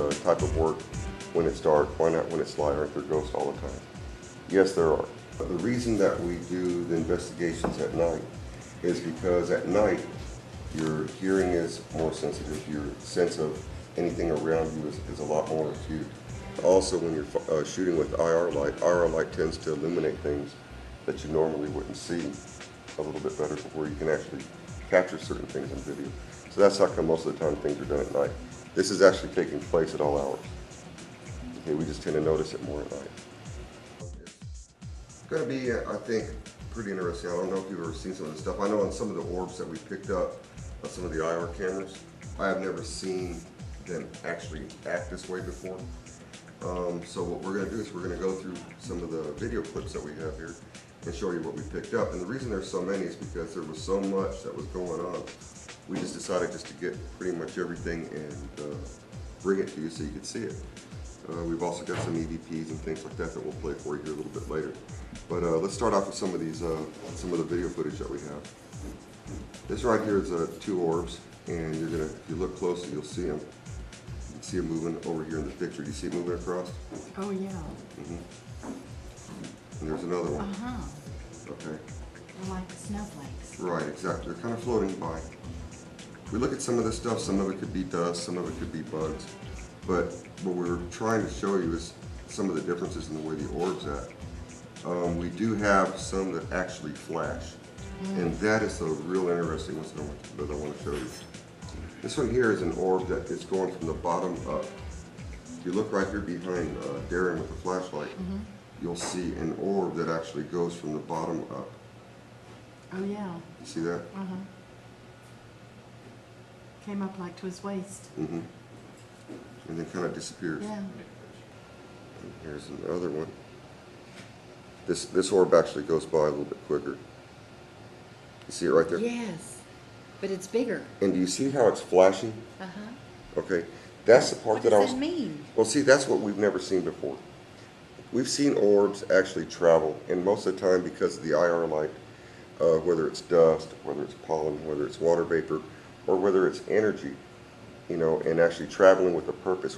type of work when it's dark? Why not when it's light? Aren't there ghosts all the time? Yes, there are. But the reason that we do the investigations at night is because at night your hearing is more sensitive. Your sense of anything around you is a lot more acute. Also, when you're shooting with IR light tends to illuminate things that you normally wouldn't see a little bit better, where you can actually capture certain things on video. So that's how come most of the time things are done at night. This is actually taking place at all hours. Okay, we just tend to notice it more at night. It's going to be, I think, pretty interesting. I don't know if you've ever seen some of this stuff. I know on some of the orbs that we picked up on some of the IR cameras, I have never seen them actually act this way before. So what we're going to do is we're going to go through some of the video clips that we have here and show you what we picked up. And the reason there's so many is because there was so much that was going on. We just decided just to get pretty much everything and bring it to you so you could see it. We've also got some EVPs and things like that that we'll play for you here a little bit later. But let's start off with some of these, some of the video footage that we have. This right here is 2 orbs, and you're gonna, if you look closely, you'll see them. You can see them moving over here in the picture. Do you see it moving across? Oh yeah. And there's another one. Okay. They're like snowflakes. Right, exactly. They're kind of floating by. We look at some of this stuff. Some of it could be dust. Some of it could be bugs. But what we're trying to show you is some of the differences in the way the orbs act. We do have some that actually flash. And that is the real interesting one that I want to show you. This one here is an orb that is going from the bottom up. If you look right here behind Darren with the flashlight, you'll see an orb that actually goes from the bottom up. Oh yeah. You see that? Came up like to his waist. And then kind of disappears. Yeah. And here's another one. This orb actually goes by a little bit quicker. You see it right there? Yes, but it's bigger. And do you see how it's flashing? Okay, that's the part that I was... What does that mean? Well, see, that's what we've never seen before. We've seen orbs actually travel, and most of the time because of the IR light, whether it's dust, whether it's pollen, whether it's water vapor, or whether it's energy, you know, and actually traveling with a purpose.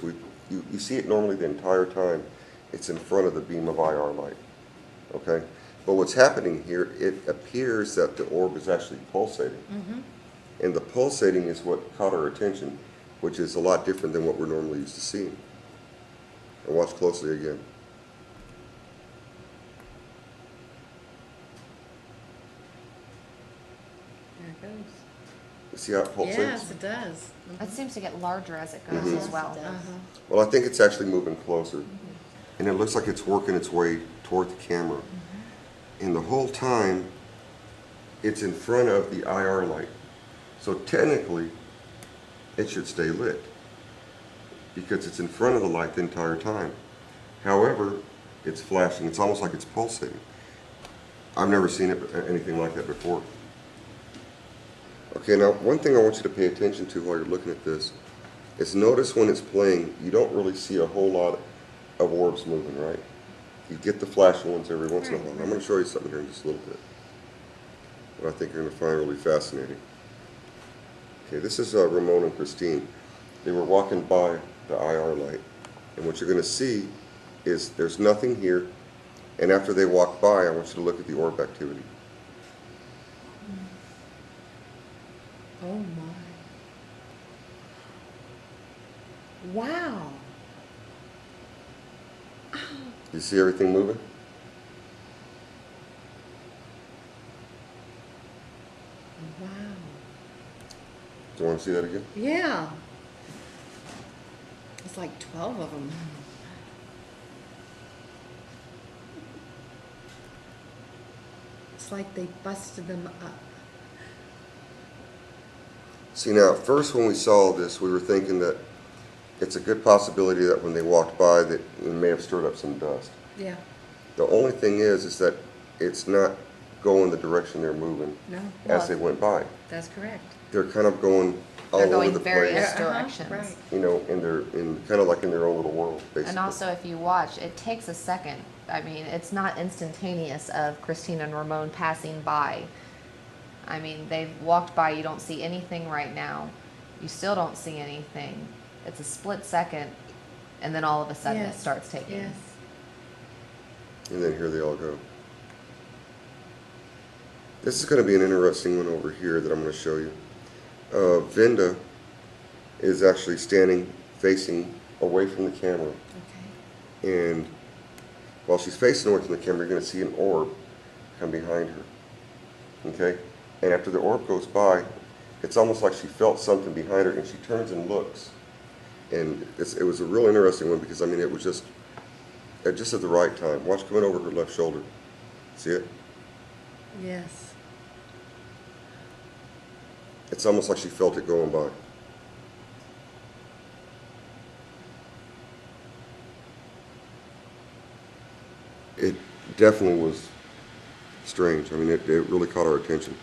You see it normally the entire time. It's in front of the beam of IR light, okay? But what's happening here, it appears that the orb is actually pulsating. And the pulsating is what caught our attention, which is a lot different than what we're normally used to seeing. And watch closely again. There it goes. You see how it pulsates? Yes, it does. It seems to get larger as it goes as well. Well, I think it's actually moving closer. And it looks like it's working its way toward the camera. And the whole time, it's in front of the IR light. So technically, it should stay lit because it's in front of the light the entire time. However, it's flashing. It's almost like it's pulsating. I've never seen anything like that before. Okay, now one thing I want you to pay attention to while you're looking at this is notice when it's playing, you don't really see a whole lot of orbs moving, right? You get the flashing ones every once in a while. I'm going to show you something here in just a little bit that I think you're going to find really fascinating. Okay, this is Ramon and Christine. They were walking by the IR light, and what you're going to see is there's nothing here, and after they walk by, I want you to look at the orb activity. Oh my. Wow. You see everything moving? Wow. Do you want to see that again? Yeah. It's like 12 of them. It's like they busted them up. See, now, at first when we saw this, we were thinking that it's a good possibility that when they walked by that it may have stirred up some dust. Yeah. The only thing is that it's not going the direction they're moving as they went by. That's correct. They're kind of going all They're over going the various place, directions. Right. you know, in kind of like in their own little world, basically. And also, if you watch, it takes a second. I mean, it's not instantaneous of Christine and Ramon passing by. I mean, they've walked by, you don't see anything right now. You still don't see anything. It's a split second. and then all of a sudden it Yes, starts taking. Yes. And then here they all go. This is going to be an interesting one over here that I'm going to show you. Venda is actually standing facing away from the camera. Okay. And while she's facing away from the camera, you're going to see an orb come behind her. Okay? And after the orb goes by, it's almost like she felt something behind her, and she turns and looks. And it was a real interesting one because, I mean, it was just at the right time. Watch coming over her left shoulder. See it? Yes. It's almost like she felt it going by. It definitely was strange. I mean, it really caught our attention.